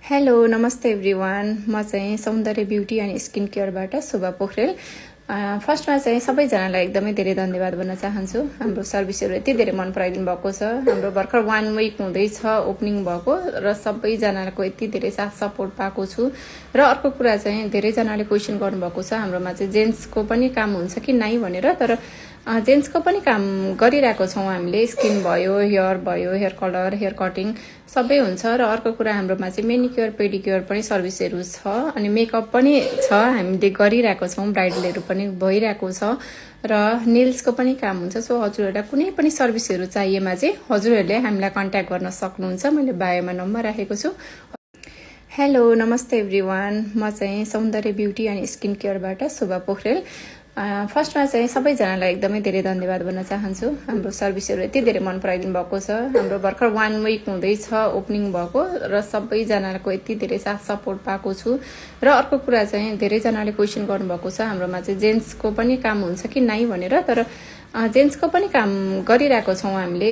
Hello नमस्ते everyone म चाहिँ सौन्दर्य ब्युटी एन्ड स्किन केयरबाट शुभा पोखरेल। फर्स्टमा चाहिँ सबैजनालाई एकदमै धेरै धन्यवाद भन्न चाहन्छु। हाम्रो सर्भिसहरू यति धेरै मन पराइदिनु भएको छ। हाम्रो भर्खर 1 विक हुँदैछ ओपनिङ भएको र सबैजनाको यति धेरै साथ सपोर्ट पाएको छु। र अर्को कुरा चाहिँ धेरैजनाले क्वेसन गर्नुभएको छ हाम्रोमा चाहिँ जेन्ट्सको पनि काम हुन्छ कि नै भनेर। तर जेन्ट्सको पनि काम गरिरहेको छौँ हामीले। स्किन भयो, हेयर भयो, हेयर कलर, हेयर कटिङ सबै हुन्छ। र अर्को कुरा हाम्रोमा चाहिँ मेनिक्योर पेडिक्योर पनि सर्भिसहरू छ अनि मेकअप पनि छ, हामीले गरिरहेको छौँ। ब्राइडलहरू पनि भइरहेको छ र नेल्सको पनि काम हुन्छ। सो हजुरहरूलाई कुनै पनि सर्भिसहरू चाहिएमा चाहिँ हजुरहरूले हामीलाई कन्ट्याक्ट गर्न सक्नुहुन्छ। मैले बायोमा नम्बर राखेको छु। हेलो नमस्ते एभ्रिवान म चाहिँ सौन्दर्य ब्युटी एन्ड स्किन केयरबाट शुभा पोखरेल। फर्स्टमा चाहिँ सबैजनालाई एकदमै धेरै धन्यवाद भन्न चाहन्छु। हाम्रो सर्भिसहरू यति धेरै मन पराइदिनु भएको छ। हाम्रो भर्खर 1 विक हुँदैछ ओपनिङ भएको र सबैजनाको यति धेरै साथ सपोर्ट पाएको छु। र अर्को कुरा चाहिँ धेरैजनाले क्वेसन गर्नुभएको छ हाम्रोमा चाहिँ जेन्ट्सको पनि काम हुन्छ कि नै भनेर। तर जेन्ट्सको पनि काम गरिरहेको छौँ हामीले।